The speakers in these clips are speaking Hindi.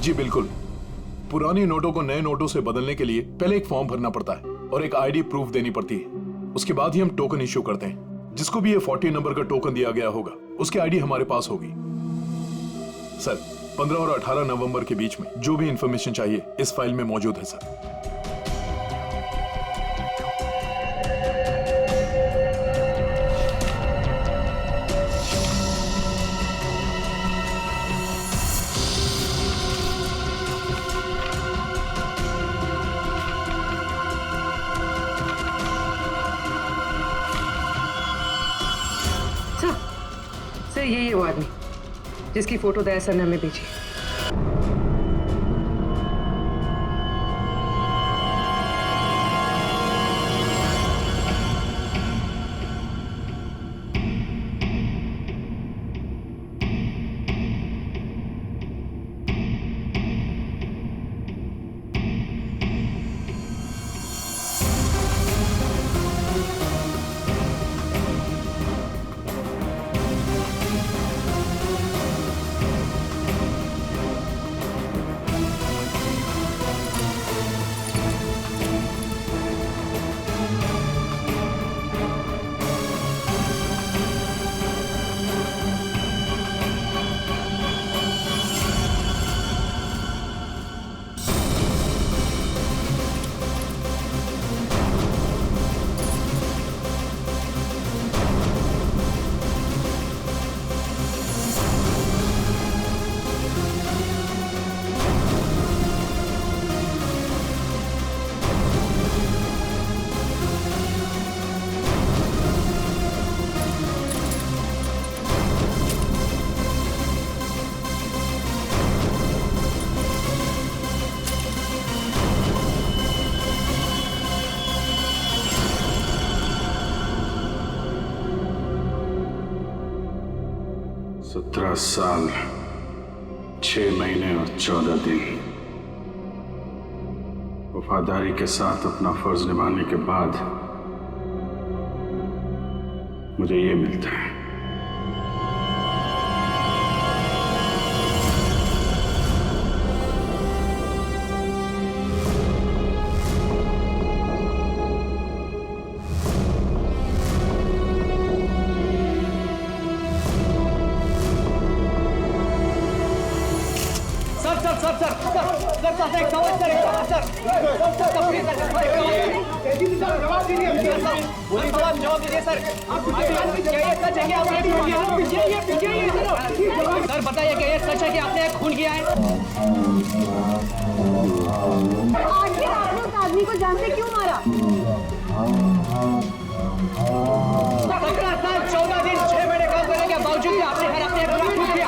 जी बिल्कुल। पुराने नोटों को नए नोटों से बदलने के लिए पहले एक फॉर्म भरना पड़ता है और एक आईडी प्रूफ देनी पड़ती है। उसके बाद ही हम टोकन इश्यू करते हैं। जिसको भी ये 40 नंबर का टोकन दिया गया होगा उसकी आईडी हमारे पास होगी। सर 15 और 18 नवंबर के बीच में जो भी इंफॉर्मेशन चाहिए इस फाइल में मौजूद है सर। सर यही वो आदमी जिसकी फोटो दया सर ने हमें भेजी। साल 6 महीने और 14 दिन वफादारी के साथ अपना फर्ज निभाने के बाद मुझे ये मिलता है। सर बताइए क्या ये सच है कि आपने खून किया है? आखिर आपने उस आदमी को जान से क्यों मारा? 17 साल 14 दिन 6 महीने काम करने के बावजूद भी आपने हर अपने खून किया।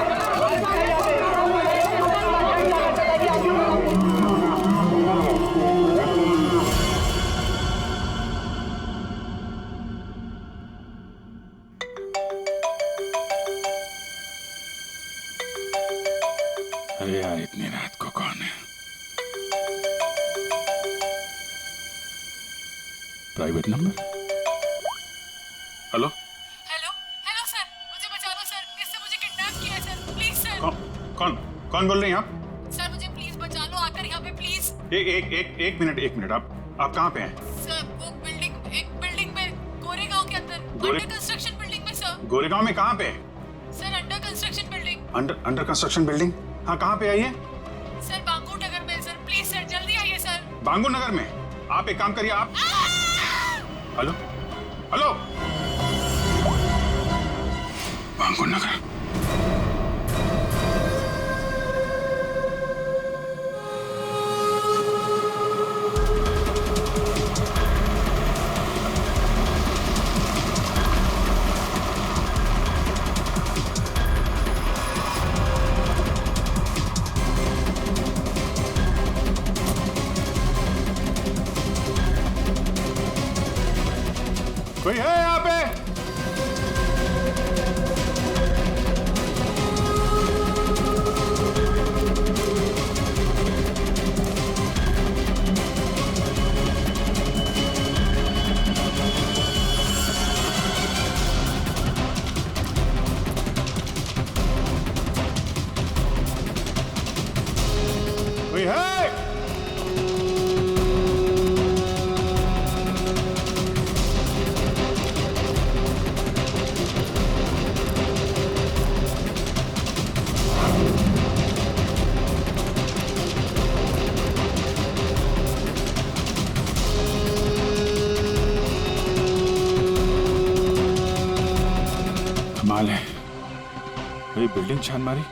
अरे यार इतनी रात को कौन है? Private number. Hello hello hello sir, मुझे बचा दो सर, इससे मुझे किडनैप किया है सर, प्लीज सर। कौन बोल रही हैं आप? सर मुझे प्लीज बचा लो, आकर यहाँ पे प्लीज। एक मिनट आप कहाँ पे हैं? सर वो एक बिल्डिंग में गोरेगांव के अंदर, अंडर कंस्ट्रक्शन बिल्डिंग में सर। गोरेगांव में कहाँ पे? Sir under construction building. Under construction building? हाँ कहाँ पे आइए? सर बांगूर नगर में सर, प्लीज सर जल्दी आइए सर। बांगूर नगर में? आप एक काम करिए आप। हेलो बांगूर नगर। कोई है यहाँ पे? कमाल है, मेरी बिल्डिंग छान मारी,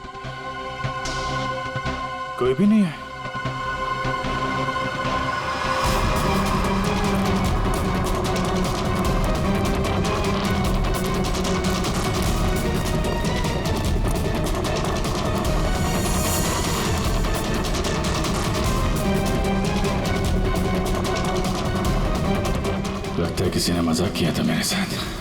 कोई भी नहीं है। लगता है किसी ने मजाक किया था मेरे साथ।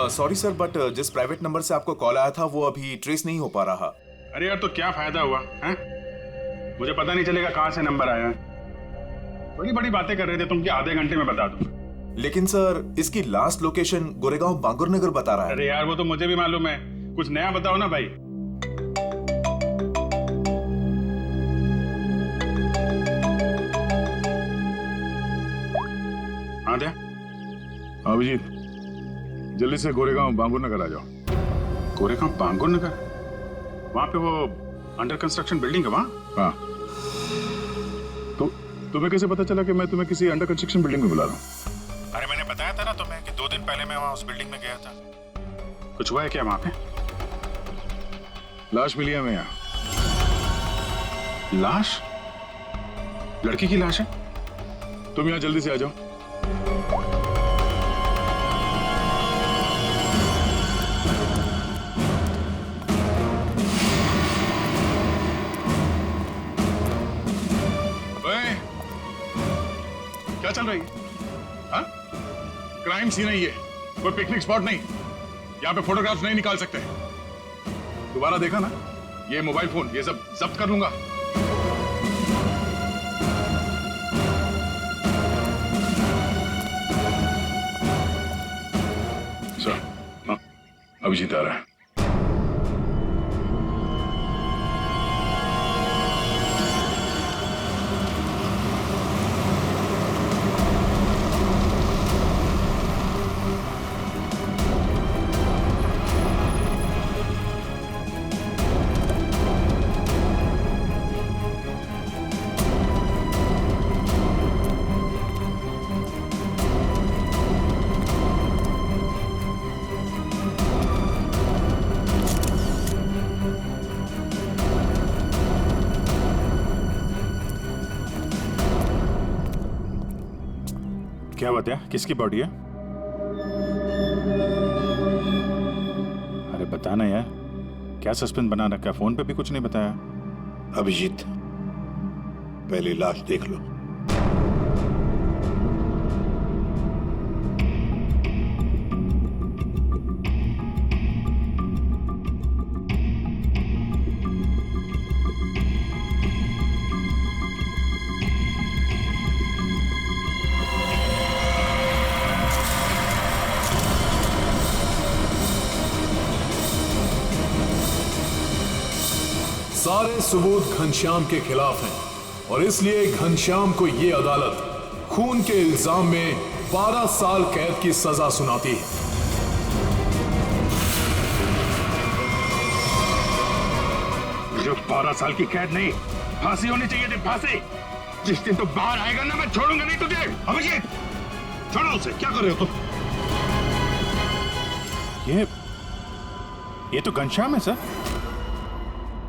सॉरी सर, बट जिस प्राइवेट नंबर से आपको कॉल आया था वो अभी ट्रेस नहीं हो पा रहा। अरे यार, तो क्या फायदा हुआ हैं? मुझे पता नहीं चलेगा कहां से नंबर आया है। बड़ी बड़ी बातें कर रहे थे तुम कि आधे घंटे में बता दूं। लेकिन सर, इसकी लास्ट लोकेशन गोरेगांव बांगुर नगर बता रहा है। अरे यार, वो तो मुझे भी मालूम है, कुछ नया बताओ ना भाई। हाँ दे। अभिजीत, जल्दी से गोरेगांव बांगुर नगर आ जाओ। गोरेगांव बांगुर नगर? वहां पे वो अंडर कंस्ट्रक्शन बिल्डिंग है वहां? हाँ। तो तुम्हें कैसे पता चला कि मैं तुम्हें किसी अंडर कंस्ट्रक्शन बिल्डिंग में बुला रहा हूँ? अरे मैंने बताया था ना तुम्हें कि 2 दिन पहले मैं वहां उस बिल्डिंग में गया था। कुछ हुआ है क्या वहां पे? लाश मिली है हमें यहाँ। लाश? लड़की की लाश है? तुम यहाँ जल्दी से आ जाओ। क्या चल रही है? हाँ? क्राइम सीन है ये, कोई पिकनिक स्पॉट नहीं। यहाँ पे फोटोग्राफ्स नहीं निकाल सकते। दोबारा देखा ना, ये मोबाइल फोन ये सब जब्त कर लूंगा। सर, हाँ, अभिजीत आ रहा है। क्या बात है? किसकी बॉडी है? अरे बताना यार, क्या सस्पेंस बना रखा है? फोन पे भी कुछ नहीं बताया। अभिजीत, पहले लाश देख लो। सारे सबूत घनश्याम के खिलाफ हैं और इसलिए घनश्याम को यह अदालत खून के इल्जाम में 12 साल कैद की सजा सुनाती है। सिर्फ 12 साल की कैद नहीं, फांसी होनी चाहिए थी, फांसी। जिस दिन तो बाहर आएगा ना, मैं छोड़ूंगा नहीं तुझे। अभिजीत, छोड़ो उसे। क्या कर रहे हो तुम? ये तो घनश्याम है सर।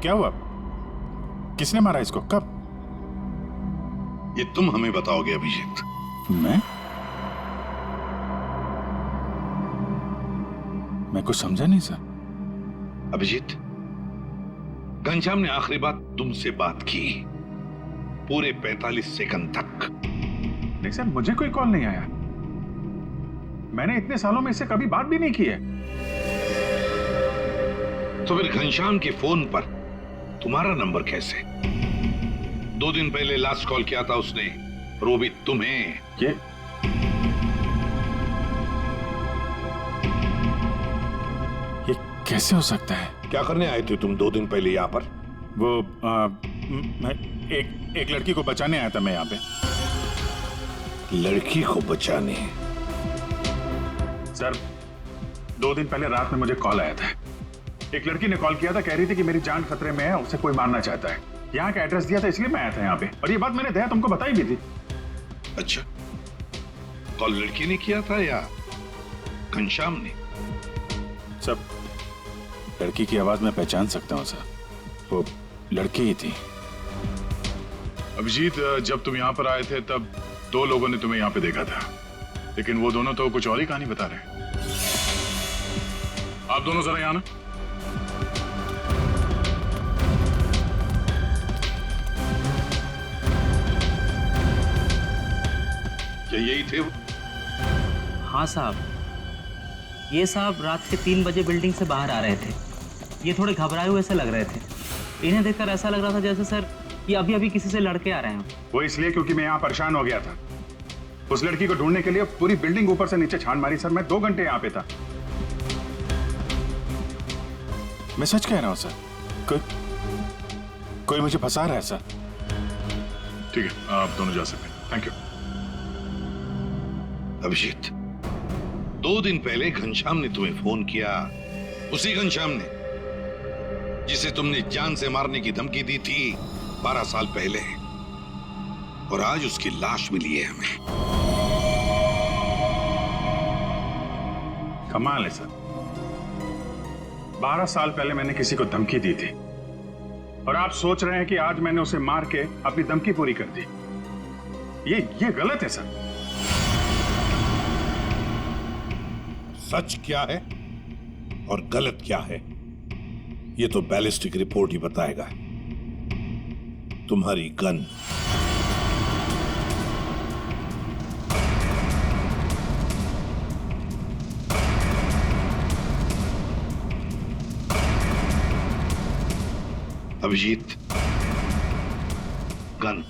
क्या हुआ? किसने मारा इसको? कब? ये तुम हमें बताओगे अभिजीत। मैं कुछ समझा नहीं सर। अभिजीत, घनश्याम ने आखिरी बात तुमसे बात की पूरे 45 सेकंड तक। नहीं सर, मुझे कोई कॉल नहीं आया। मैंने इतने सालों में इससे कभी बात भी नहीं की है। तो फिर घनश्याम के फोन पर तुम्हारा नंबर कैसे? 2 दिन पहले लास्ट कॉल किया था उसने, वो भी तुम्हें। ये कैसे हो सकता है? क्या करने आए थे तुम 2 दिन पहले यहाँ पर? वो मैं एक लड़की को बचाने आया था मैं यहाँ पे। लड़की को बचाने? सर 2 दिन पहले रात में मुझे कॉल आया था। एक लड़की ने कॉल किया था, कह रही थी कि मेरी जान खतरे में है, उसे कोई मारना चाहता है। यहाँ का एड्रेस दिया था, इसलिए मैं आया था यहाँ पे, और ये बात मैंने दया तुमको बताई भी थी। अच्छा, कॉल लड़की ने किया था या घनश्याम ने? सब लड़की की आवाज में पहचान सकता हूँ सर, वो लड़की ही थी। अभिजीत, जब तुम यहाँ पर आए थे तब 2 लोगों ने तुम्हें यहाँ पे देखा था, लेकिन वो दोनों तो कुछ और ही कहानी बता रहे हैं। आप दोनों जरा यहाँ ना। क्या यही थे वो? हाँ साहब, ये साहब रात के 3 बजे बिल्डिंग से बाहर आ रहे थे। ये थोड़े घबराए हुए से लग रहे थे। इन्हें देखकर ऐसा लग रहा था जैसे सर ये अभी अभी किसी से लड़के आ रहे हैं। वो इसलिए क्योंकि मैं यहाँ परेशान हो गया था। उस लड़की को ढूंढने के लिए पूरी बिल्डिंग ऊपर से नीचे छान मारी सर। मैं 2 घंटे यहाँ पे था। मैं सच कह रहा हूँ सर, कोई मुझे फंसा रहा है सर। ठीक है, आप दोनों जा सकते हैं। Thank you. अभिजीत, 2 दिन पहले घनश्याम ने तुम्हें फोन किया, उसी घनश्याम ने जिसे तुमने जान से मारने की धमकी दी थी 12 साल पहले, और आज उसकी लाश मिली है हमें। कमाल है सर, 12 साल पहले मैंने किसी को धमकी दी थी, और आप सोच रहे हैं कि आज मैंने उसे मार के अपनी धमकी पूरी कर दी। ये गलत है सर। सच क्या है और गलत क्या है, ये तो बैलिस्टिक रिपोर्ट ही बताएगा। तुम्हारी गन अभिजीत, गन।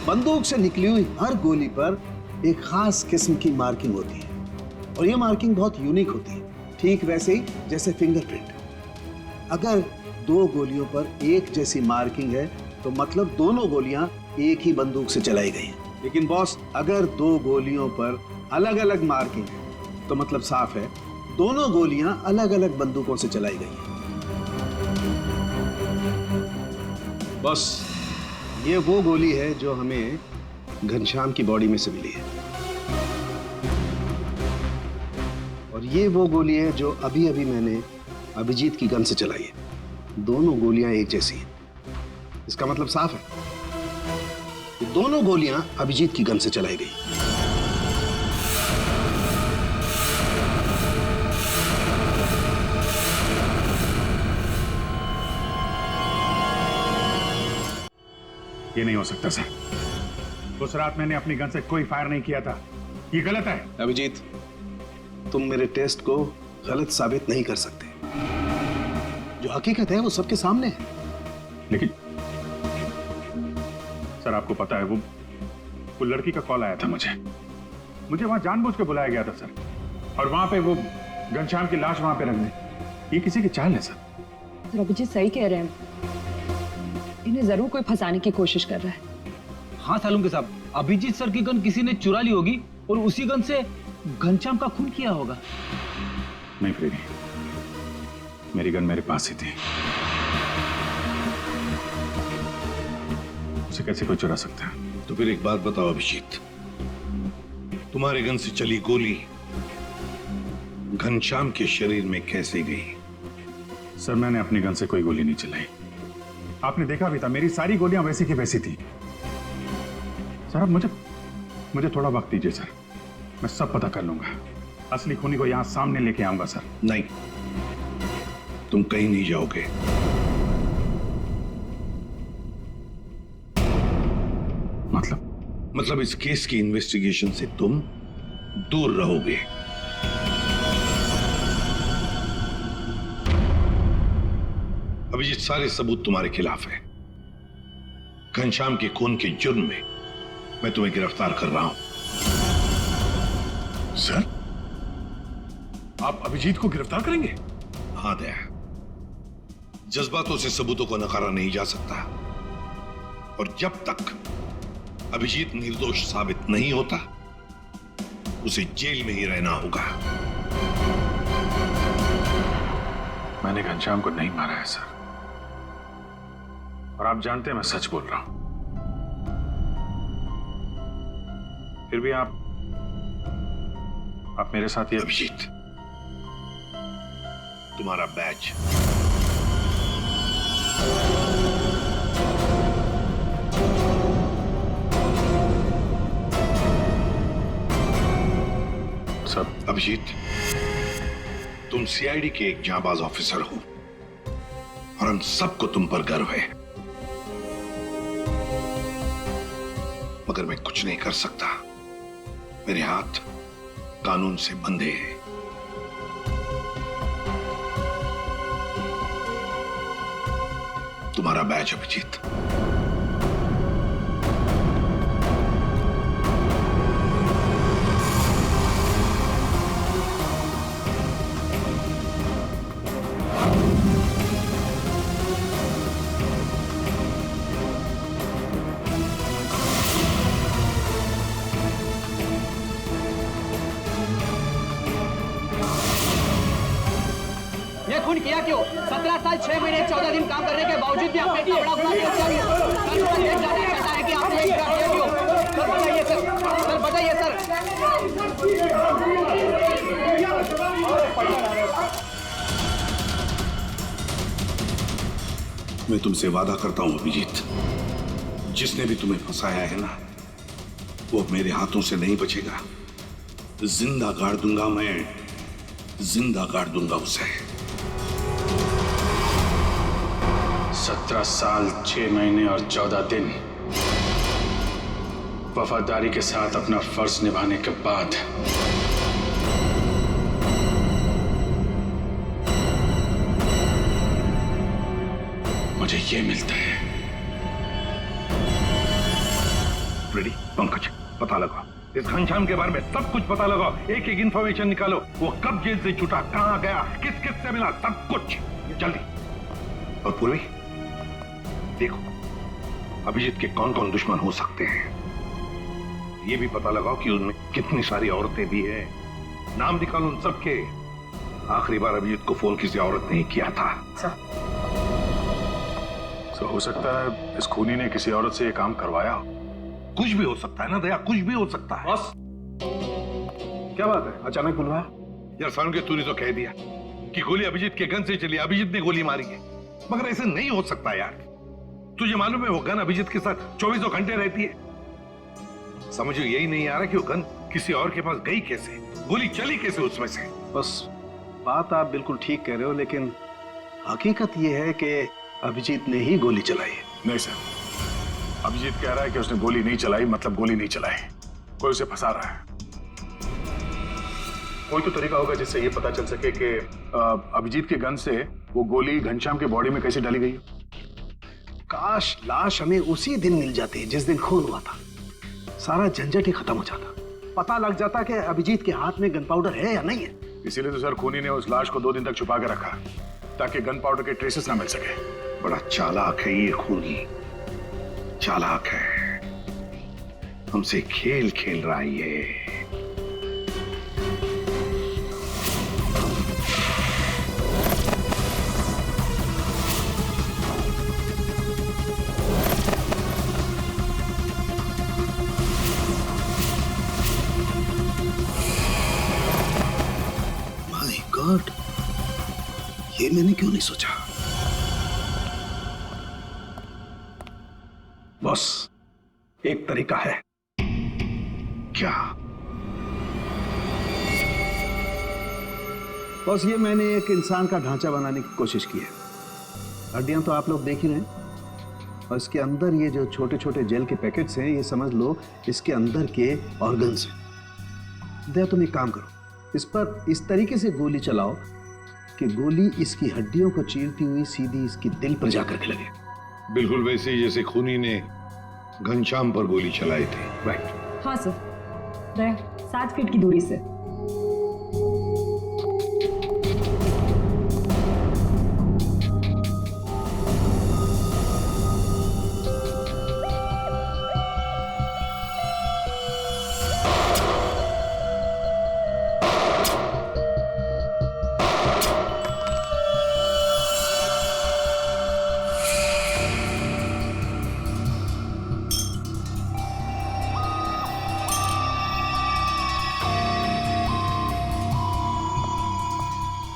बंदूक से निकली हुई हर गोली पर एक खास किस्म की मार्किंग होती है, और ये मार्किंग बहुत यूनिक होती है, ठीक वैसे ही जैसे फिंगरप्रिंट। अगर 2 गोलियों पर एक जैसी मार्किंग है तो मतलब दोनों गोलियां एक ही बंदूक से चलाई गई हैं। लेकिन बॉस, अगर 2 गोलियों पर अलग अलग मार्किंग है तो मतलब साफ है दोनों गोलियां अलग अलग बंदूकों से चलाई गई हैं। बॉस, ये वो गोली है जो हमें घनश्याम की बॉडी में से मिली है, और ये वो गोली है जो अभी अभी मैंने अभिजीत की गन से चलाई है। दोनों गोलियां एक जैसी हैं। इसका मतलब साफ है कि दोनों गोलियां अभिजीत की गन से चलाई गई। ये नहीं हो सकता सर। उस रात मैंने अपनी गन से कोई फायर नहीं किया था। ये गलत है। अभिजीत, तुम मेरे टेस्ट को गलत साबित नहीं कर सकते। जो हकीकत है वो सबके सामने है। लेकिन सर, आपको पता है वो लड़की का कॉल आया था मुझे वहां जानबूझ के बुलाया गया था सर, और वहां पे वो घनश्याम की लाश वहां पे रख दी। ये किसी की चाल है सर। अभिजीत सही कह रहे हैं, इन्हें जरूर कोई फंसाने की कोशिश कर रहा है। हाँ सालुंके साहब, अभिजीत सर की गन किसी ने चुरा ली होगी और उसी गन से घनश्याम का खून किया होगा। नहीं फ्रेडी, मेरी गन मेरे पास ही थी। उसे कैसे कोई चुरा सकता है? तो फिर एक बात बताओ अभिजीत, तुम्हारे गन से चली गोली घनश्याम के शरीर में कैसे गई? सर मैंने अपनी गन से कोई गोली नहीं चलाई। आपने देखा भी था, मेरी सारी गोलियां वैसी की वैसी थी। सर अब मुझे थोड़ा वक्त दीजिए सर, मैं सब पता कर लूंगा। असली खूनी को यहां सामने लेके आऊंगा सर। नहीं, तुम कहीं नहीं जाओगे। मतलब इस केस की इन्वेस्टिगेशन से तुम दूर रहोगे। अभिजीत, सारे सबूत तुम्हारे खिलाफ है। घनश्याम के खून के जुर्म में मैं तुम्हें गिरफ्तार कर रहा हूं। सर, आप अभिजीत को गिरफ्तार करेंगे? हाँ दया, जज्बातों से सबूतों को नकारा नहीं जा सकता, और जब तक अभिजीत निर्दोष साबित नहीं होता उसे जेल में ही रहना होगा। मैंने घनश्याम को नहीं मारा है सर, और आप जानते हैं मैं सच बोल रहा हूं। फिर भी आप मेरे साथ ये। अभिजीत, तुम्हारा बैच सब। अभिजीत, तुम सीआईडी के एक जांबाज ऑफिसर हो और हम सबको तुम पर गर्व है, मगर मैं कुछ नहीं कर सकता। मेरे हाथ कानून से बंधे हैं। तुम्हारा बैच अभिजीत। खून किया क्यों? 17 साल 6 महीने 14 दिन काम करने के बावजूद भी आप बेटी बड़ा गुनाह करते हैं कि आपने ये किया क्यों? सर बताइए सर बताइए सर। मैं तुमसे वादा करता हूं अभिजीत, जिसने भी तुम्हें फंसाया है ना, वो मेरे हाथों से नहीं बचेगा। जिंदा गाड़ दूंगा मैं, जिंदा गाड़ दूंगा उसे। 17 साल 6 महीने और 14 दिन वफादारी के साथ अपना फर्ज निभाने के बाद मुझे ये मिलता है। रेडी? पंकज, पता लगाओ इस घनश्याम के बारे में, सब कुछ पता लगाओ, एक एक इंफॉर्मेशन निकालो। वो कब जेल से छूटा, कहां गया, किस किस से मिला, सब कुछ जल्दी। और पूर्वी, देखो अभिजीत के कौन कौन दुश्मन हो सकते हैं, ये भी पता लगाओ कि उनमें कितनी सारी औरतें भी हैं। नाम निकालो उन सबके। आखिरी बार अभिजीत को फोन किसी औरत ने ही किया था। तो हो सकता है इस खूनी ने किसी औरत से ये काम करवाया। कुछ भी हो सकता है ना दया, कुछ भी हो सकता है। बस क्या बात है, अचानक बुलवाया? यार सालुंके, तूने तो कह दिया कि गोली अभिजीत के गन से चली, अभिजीत ने गोली मारी है, मगर ऐसे नहीं हो सकता यार। तुझे मालूम है वो गन अभिजीत के साथ 24 घंटे रहती है। समझ यही नहीं आ रहा कि वो गन किसी और के पास गई कैसे, गोली चली कैसे उसमें से। बस बात आप बिल्कुल ठीक कह रहे हो, लेकिन हकीकत ये है कि अभिजीत ने ही गोली चलाई है। नहीं सर, अभिजीत कह रहा है कि उसने गोली नहीं चलाई, मतलब गोली नहीं चलाई, कोई उसे फंसा रहा है। कोई तो तरीका होगा जिससे ये पता चल सके कि अभिजीत के गन से वो गोली घनश्याम के बॉडी में कैसे डाली गई। काश लाश हमें उसी दिन मिल जाती जिस दिन खून हुआ था, सारा झंझट ही खत्म हो जाता, पता लग जाता कि अभिजीत के हाथ में गन पाउडर है या नहीं है। इसीलिए तो सर खूनी ने उस लाश को 2 दिन तक छुपा के रखा, ताकि गन पाउडर के ट्रेसेस ना मिल सके। बड़ा चालाक है ये खूनी, चालाक है। हमसे खेल खेल रहा है ये। माय गॉड, ये मैंने क्यों नहीं सोचा। बॉस, एक तरीका है। क्या? बस ये मैंने एक इंसान का ढांचा बनाने की कोशिश की है। हड्डियां तो आप लोग देख ही रहे हैं, और इसके अंदर ये जो छोटे छोटे जेल के पैकेट्स हैं, ये समझ लो इसके अंदर के ऑर्गन्स हैं। दया, तुम एक काम करो, इस पर इस तरीके से गोली चलाओ कि गोली इसकी हड्डियों को चीरती हुई सीधी इसकी दिल पर जाकर के लगे। बिल्कुल वैसे ही जैसे खूनी ने घनश्याम पर गोली चलाई थी। राइट। हाँ सर, दया 7 फीट की दूरी से।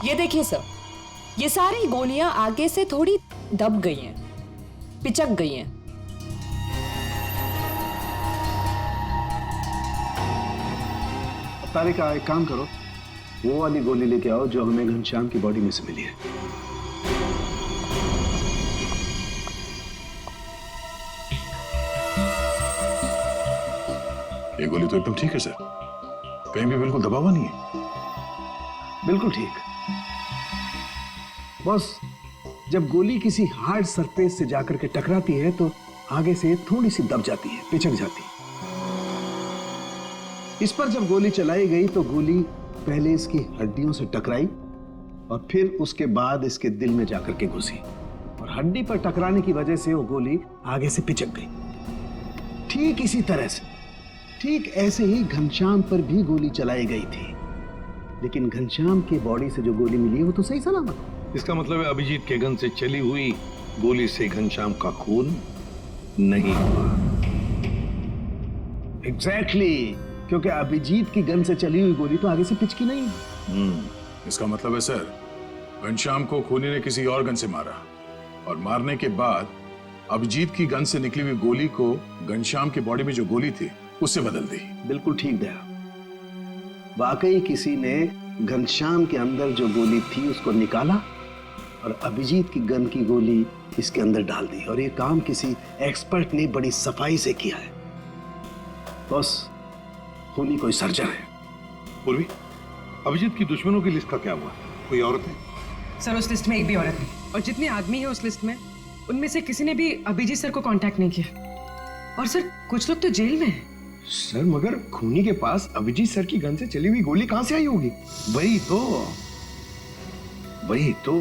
ये देखिए सर, ये सारी गोलियां आगे से थोड़ी दब गई हैं, पिचक गई हैं। तारिका, एक काम करो, वो वाली गोली लेके आओ जो हमें घनश्याम की बॉडी में से मिली है। ये गोली तो एकदम ठीक है सर, कहीं भी बिल्कुल दबा हुआ नहीं है। बिल्कुल ठीक। बस जब गोली किसी हार्ड सरफेस से जाकर के टकराती है तो आगे से थोड़ी सी दब जाती है, पिचक जाती है। इस पर जब गोली चलाई गई तो गोली पहले इसकी हड्डियों से टकराई और फिर उसके बाद इसके दिल में जाकर के घुसी, और हड्डी पर टकराने की वजह से वो गोली आगे से पिचक गई। ठीक इसी तरह से, ठीक ऐसे ही घनश्याम पर भी गोली चलाई गई थी, लेकिन घनश्याम के बॉडी से जो गोली मिली है वो तो सही सलामत। इसका मतलब है अभिजीत के गन से चली हुई गोली से घनश्याम का खून नहीं हुआ। एग्जैक्टली, क्योंकि अभिजीत की गन से चली हुई गोली तो आगे से पिचकी नहीं। इसका मतलब है सर, घनश्याम को खूनी ने किसी और गन से मारा, और मारने के बाद अभिजीत की गन से निकली हुई गोली को घनश्याम की बॉडी में जो गोली थी उससे बदल दी। बिल्कुल ठीक दया, वाकई किसी ने घनश्याम के अंदर जो गोली थी उसको निकाला और अभिजीत की गन की गोली इसके अंदर डाल दी, और ये काम किसी एक्सपर्ट ने बड़ी सफाई से किया है। बस खूनी कोई सर्जन है। पूर्वी, अभिजीत की दुश्मनों की लिस्ट का क्या हुआ? कोई औरत है? सर, उस लिस्ट में एक भी औरत नहीं, और जितने आदमी हैं उस लिस्ट में उनमें से किसी ने भी अभिजीत सर को कांटेक्ट नहीं किया। और सर, कुछ लोग तो जेल में हैं। सर, मगर खूनी के पास अभिजीत सर की गन से चली हुई गोली कहां से आई होगी? वही तो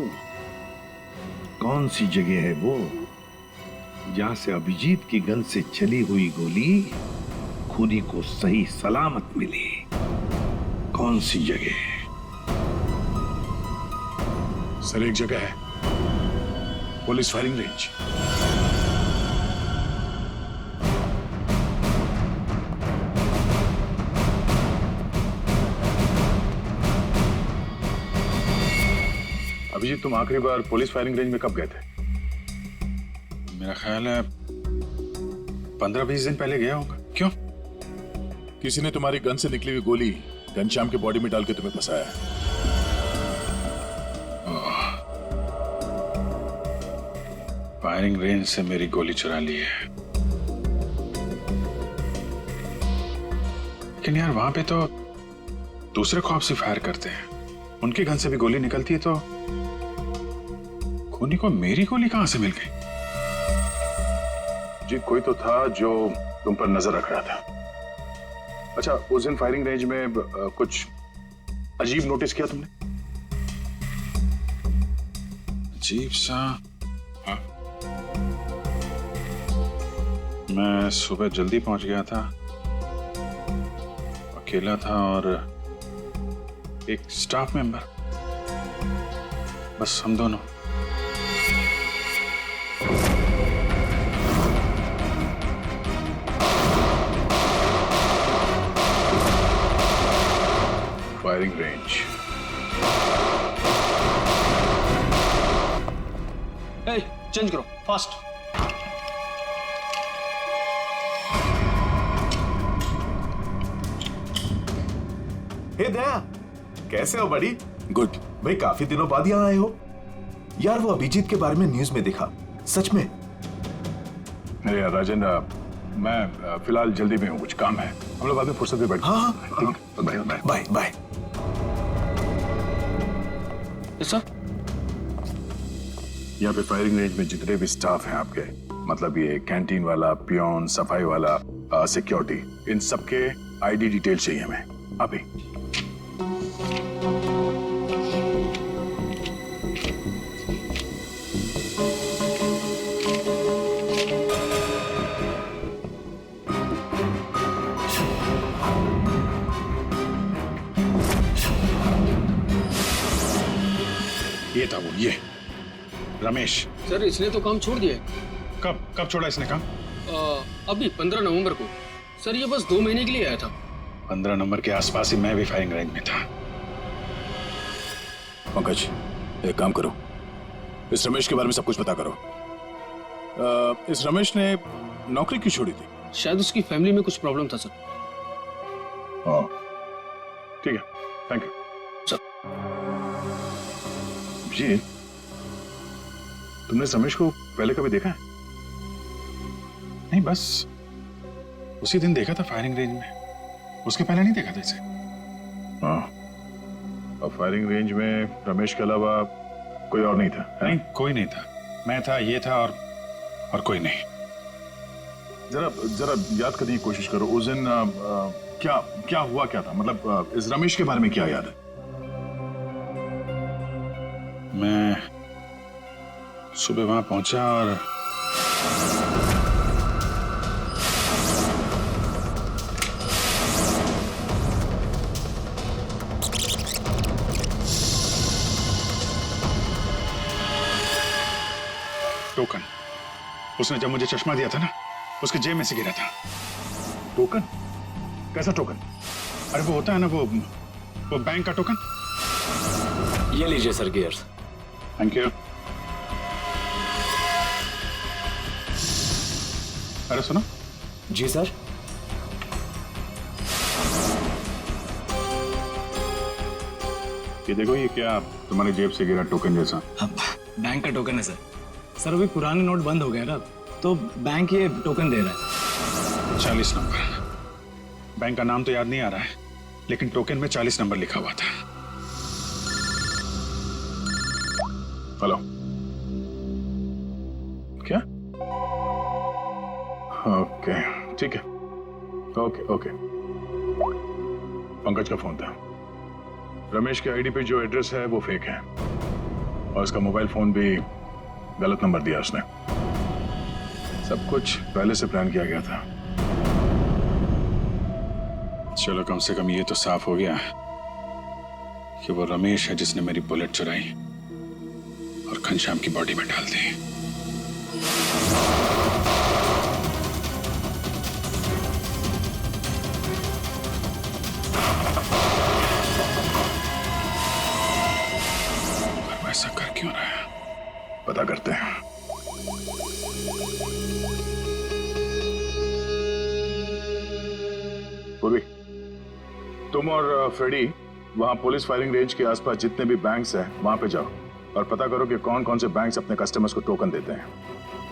कौन सी जगह है वो जहां से अभिजीत की गन से चली हुई गोली खूनी को सही सलामत मिली? कौन सी जगह? सर, एक जगह है, पुलिस फायरिंग रेंज। अभिजीत, तुम आखिरी बार पुलिस फायरिंग रेंज में कब गए थे? मेरा ख्याल है 15-20 दिन पहले गया होगा। क्यों? किसी ने तुम्हारी गन से निकली हुई गोली घनश्याम के बॉडी में डाल के तुम्हें फंसाया है। फायरिंग रेंज से मेरी गोली चुरा ली है। लेकिन यार, वहां पे तो दूसरे खौफ से फायर करते हैं, उनके गन से भी गोली निकलती है, तो खूनी को मेरी गोली कहां से मिल गई? जी, कोई तो था जो तुम पर नजर रख रहा था। अच्छा, उस दिन फायरिंग रेंज में कुछ अजीब नोटिस किया तुमने? अजीब सा? हाँ, मैं सुबह जल्दी पहुंच गया था, अकेला था और एक स्टाफ मेंबर, बस हम दोनों। Firing range. चेंज करो फास्ट। हे दया, कैसे हो बड़ी? गुड। भाई काफी दिनों बाद यहाँ आए हो। यार वो अभिजीत के बारे में न्यूज में देखा, सच में? अरे यार राजेंद्र, मैं फिलहाल जल्दी में हूँ, कुछ काम है, हम लोग बाद में फुर्सत में बैठे। हाँ bye bye bye bye. Sir यहाँ पे फायरिंग रेंज में जितने भी स्टाफ हैं आपके, मतलब ये कैंटीन वाला, पियोन, सफाई वाला, सिक्योरिटी, इन सबके आईडी डिटेल चाहिए हमें अभी। ये था वो, ये रमेश। सर इसने तो काम छोड़ दिया। कब छोड़ा इसने काम? अभी 15 नवंबर को। सर ये बस 2 महीने के लिए आया था। 15 नंबर के आसपास ही मैं भी फायरिंग रेंज में था। पंकज, एक काम करो, इस रमेश के बारे में सब कुछ पता करो। इस रमेश ने नौकरी क्यों छोड़ी थी? शायद उसकी फैमिली में कुछ प्रॉब्लम था सर। ठीक है, थैंक यू सर। जी, तुमने इस रमेश को पहले कभी देखा है? नहीं, बस उसी दिन देखा था फायरिंग रेंज में, उसके पहले नहीं देखा था इसे। हाँ, और फायरिंग रेंज में रमेश के अलावा कोई और नहीं था? नहीं, कोई नहीं था। मैं था, ये था और कोई नहीं। जरा याद करने की कोशिश करो, उस दिन क्या हुआ, क्या था, मतलब इस रमेश के बारे में क्या याद है? मैं सुबह वहां पहुंचा और टोकन, उसने जब मुझे चश्मा दिया था ना, उसके जेब में से गिरा था। टोकन? कैसा टोकन? अरे वो होता है ना, वो बैंक का टोकन। ये लीजिए सर गियर्स। Thank you. अरे सुनो। जी सर। ये देखो, ये क्या तुम्हारी जेब से गिरा टोकन जैसा? बैंक का टोकन है सर। सर अभी पुराने नोट बंद हो गए ना, तो बैंक ये टोकन दे रहा है। 40 नंबर। बैंक का नाम तो याद नहीं आ रहा है, लेकिन टोकन में 40 नंबर लिखा हुआ था। हेलो, क्या? ओके, ठीक है। ओके। पंकज का फोन था। रमेश के आईडी पे जो एड्रेस है वो फेक है, और उसका मोबाइल फोन भी गलत नंबर दिया उसने। सब कुछ पहले से प्लान किया गया था। चलो, कम से कम ये तो साफ हो गया कि वो रमेश है जिसने मेरी बुलेट चुराई और घनश्याम की बॉडी में डाल दी। पर ऐसा कर क्यों रहा है, पता करते हैं। पूर्वी, तुम और फ्रेडी वहां पुलिस फायरिंग रेंज के आसपास जितने भी बैंक्स हैं वहां पे जाओ और पता करो कि कौन कौन से बैंक्स अपने कस्टमर्स को टोकन देते हैं,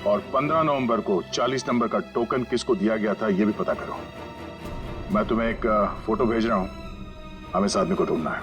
और 15 नवंबर को 40 नंबर का टोकन किसको दिया गया था ये भी पता करो। मैं तुम्हें एक फोटो भेज रहा हूं, हमें इस आदमी को ढूंढना है।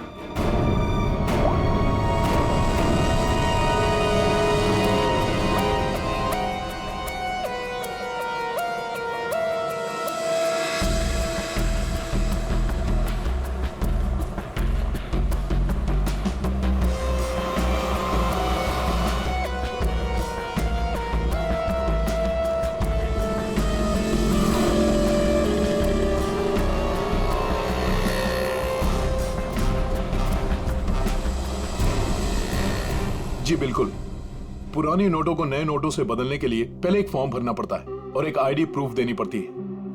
जी बिल्कुल। पुराने नोटों को नए नोटों से बदलने के लिए पहले एक फॉर्म भरना पड़ता है और एक आईडी प्रूफ देनी पड़ती है।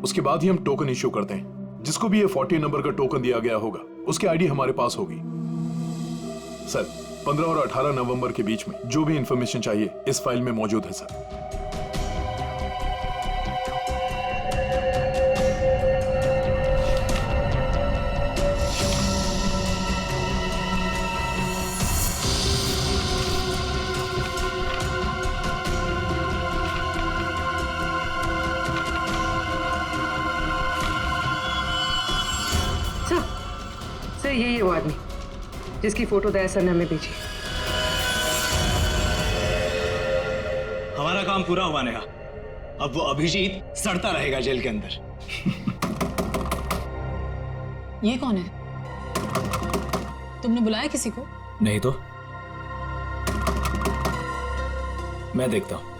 उसके बाद ही हम टोकन इश्यू करते हैं। जिसको भी ये 40 नंबर का टोकन दिया गया होगा उसकी आईडी हमारे पास होगी। सर 15 और 18 नवंबर के बीच में जो भी इंफॉर्मेशन चाहिए इस फाइल में मौजूद है सर। सर यही है वो आदमी जिसकी फोटो दया सर ने हमें भेजी। हमारा काम पूरा हुआ नेहा। अब वो अभिजीत सड़ता रहेगा जेल के अंदर। ये कौन है? तुमने बुलाया किसी को? नहीं तो मैं देखता हूं।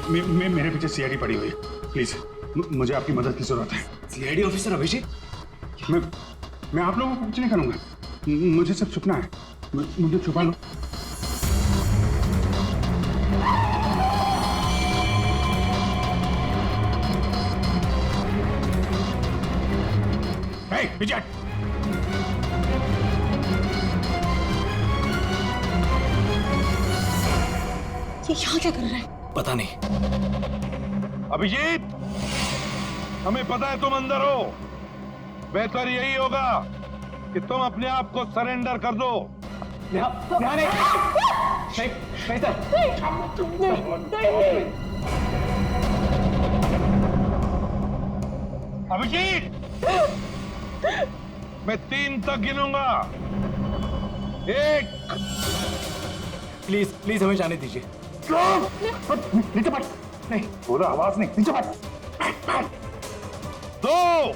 मेरे पीछे सीआईडी पड़ी हुई है। प्लीज मुझे आपकी मदद की जरूरत है। CID officer Abhijeet? मैं आप लोगों को कुछ नहीं करूंगा। मुझे सब छुपना है। मुझे छुपा लो। विजय ये यहाँ क्या कर रहा है? पता नहीं। अभिजीत, हमें पता है तुम अंदर हो। बेहतर यही होगा कि तुम अपने आप को सरेंडर कर दो। अभिजीत, मैं 3 तक गिनूंगा। 1। प्लीज प्लीज हमें जाने दीजिए। नीचे बैठ। नहीं बोला, आवाज नहीं। नीचे बैठ। 2।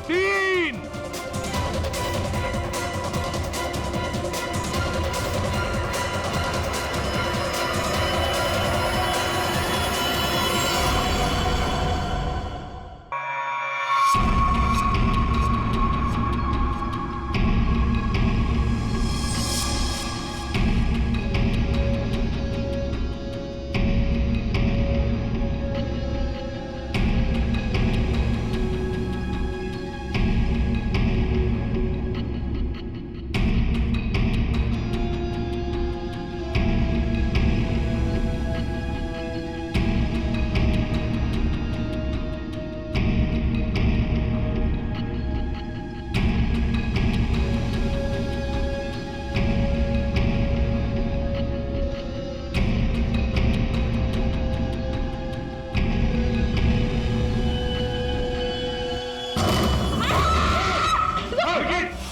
3।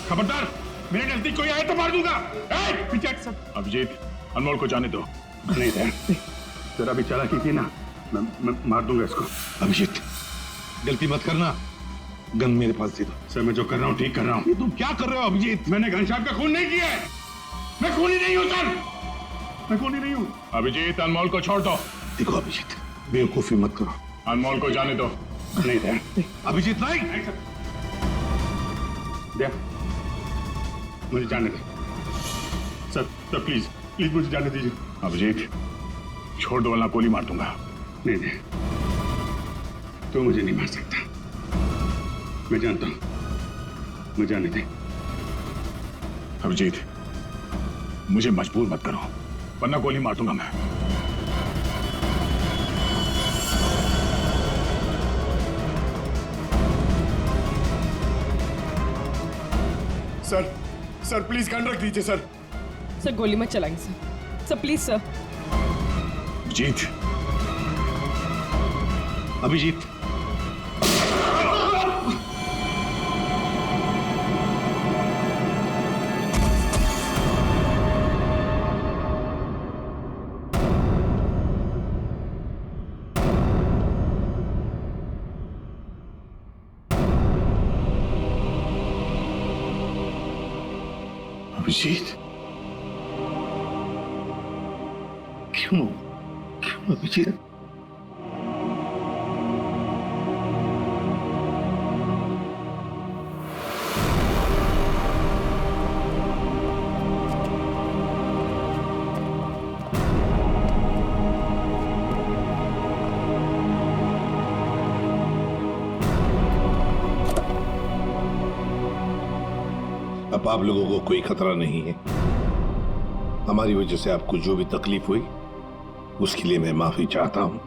खबरदार, मेरे नजदीक कोई आए तो मार दूंगा। अभिजीत, अनमोल को जाने दो। नहीं तेरा भी चालाकी की ना, मैं मार दूंगा इसको। अभिजीत, गलती मत करना। गन मेरे पास दे दो। सर मैं जो कर रहा हूँ ठीक कर रहा हूँ। तुम क्या कर रहे हो अभिजीत? मैंने घनश्याम का खून नहीं किया है। मैं खूनी नहीं हूँ सर, मैं खूनी नहीं हूँ। अभिजीत, अनमोल को छोड़ दो। देखो अभिजीत, बेवकूफी मत करो। अनमोल को जाने दो। नहीं अभिजीत नहीं। मुझे जाने दे सर। प्लीज प्लीज मुझे जाने दीजिए। अभिजीत, छोड़ दो वरना गोली मार दूंगा। नहीं तू मुझे नहीं मार सकता, मैं जानता हूं। मुझे जाने दे। अभिजीत, मुझे मजबूर मत करो वरना गोली मार दूंगा मैं। सर प्लीज गन रख दीजिए सर। सर गोली मत चलाएंगे sir please sir. Abhijeet, Abhijeet, Abhijeet, क्यों अभिजीत? अब आप लोगों को कोई खतरा नहीं है। हमारी वजह से आपको जो भी तकलीफ हुई उसके लिए मैं माफी चाहता हूं।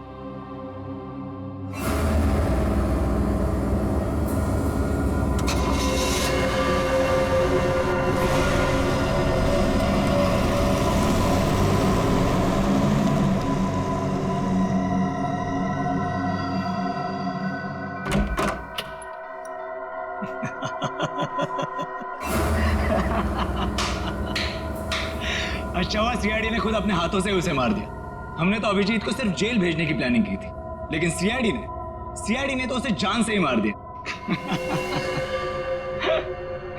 अच्छा हुआ सीआईडी ने खुद अपने हाथों से उसे मार दिया। हमने तो अभिजीत को सिर्फ जेल भेजने की प्लानिंग की थी, लेकिन सीआईडी ने तो उसे जान से ही मार दिया।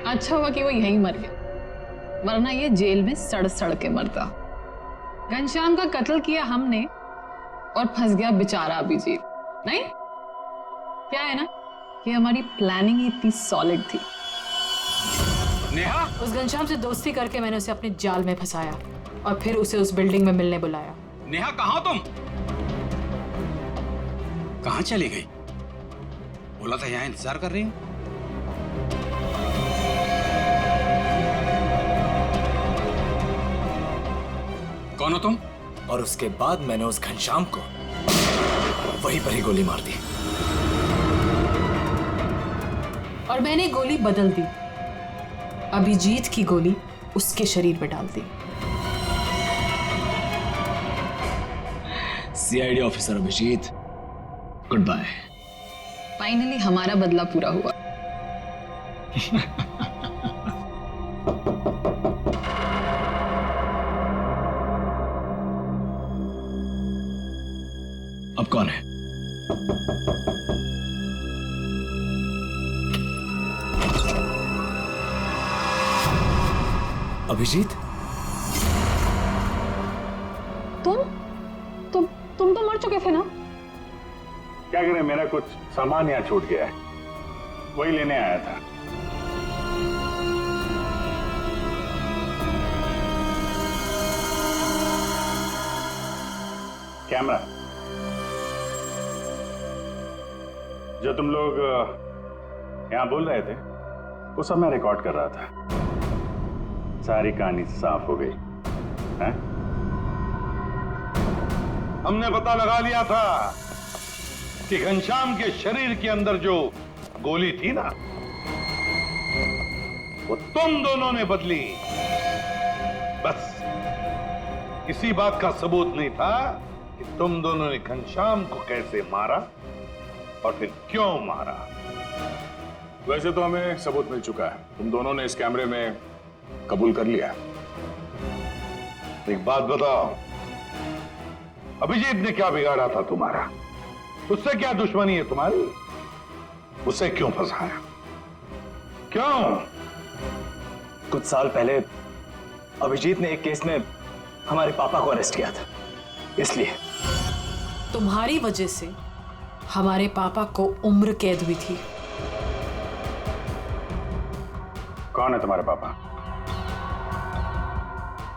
अच्छा हुआ कि वो यहीं मर गया, वरना ये जेल में सड़ सड़ के मरता। घनश्याम का कत्ल किया हमने और फंस गया बेचारा अभिजीत। नहीं, क्या है ना कि हमारी प्लानिंग ही इतनी सॉलिड थी। नेहा, उस घनश्याम से दोस्ती करके मैंने उसे अपने जाल में फंसाया और फिर उसे उस बिल्डिंग में मिलने बुलाया। नेहा कहाँ तुम? कहाँ चली गई? बोला था यहाँ इंतजार कर रही हूँ। कौन हो तुम? और उसके बाद मैंने उस घनश्याम को वहीं पर ही गोली मार दी। और मैंने गोली बदल दी, अभिजीत की गोली उसके शरीर में डाल दी। CID officer Abhijeet, goodbye. Finally हमारा बदला पूरा हुआ। अब कौन है? अभिजीत, तुम तो मर चुके थे ना? क्या करें, मेरा कुछ सामान यहाँ छूट गया है, वही लेने आया था। कैमरा जो तुम लोग यहाँ बोल रहे थे वो सब मैं रिकॉर्ड कर रहा था। सारी कहानी साफ हो गई है? हमने पता लगा लिया था कि घनश्याम के शरीर के अंदर जो गोली थी ना, वो तुम दोनों ने बदली। बस इसी बात का सबूत नहीं था कि तुम दोनों ने घनश्याम को कैसे मारा और फिर क्यों मारा। वैसे तो हमें सबूत मिल चुका है, तुम दोनों ने इस कैमरे में कबूल कर लिया। एक बात बताओ, अभिजीत ने क्या बिगाड़ा था तुम्हारा? उससे क्या दुश्मनी है तुम्हारी? उसे क्यों फंसाया? क्यों? कुछ साल पहले अभिजीत ने एक केस में हमारे पापा को अरेस्ट किया था, इसलिए। तुम्हारी वजह से हमारे पापा को उम्र कैद हुई थी। कौन है तुम्हारे पापा?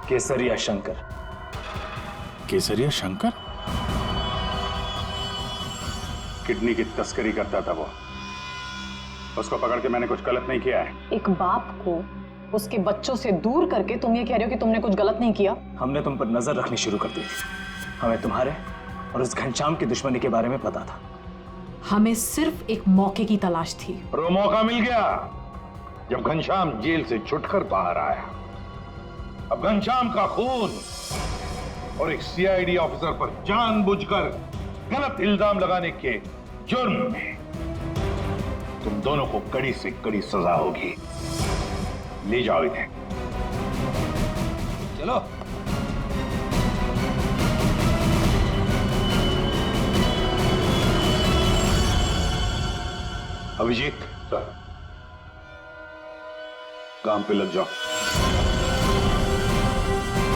केसरिया शंकर। केसरिया शंकर? किडनी की तस्करी करता था वो। उसको पकड़ के मैंने कुछ गलत नहीं किया है। एक बाप को उसके बच्चों से दूर करके तुम ये कह रहे हो कि तुमने कुछ गलत नहीं किया? हमने तुम पर नजर रखनी शुरू कर दी थी। हमें तुम्हारे और उस घनश्याम की दुश्मनी के बारे में पता था। हमें सिर्फ एक मौके की तलाश थी, और वो मौका मिल गया जब घनश्याम जेल से छुटकर बाहर आया। अब घनश्याम का खून और एक सीआईडी ऑफिसर पर जानबूझकर गलत इल्जाम लगाने के जुर्म में तुम दोनों को कड़ी से कड़ी सजा होगी। ले जाओ इन्हें। चलो। अभिजीत, काम पे लग जाओ।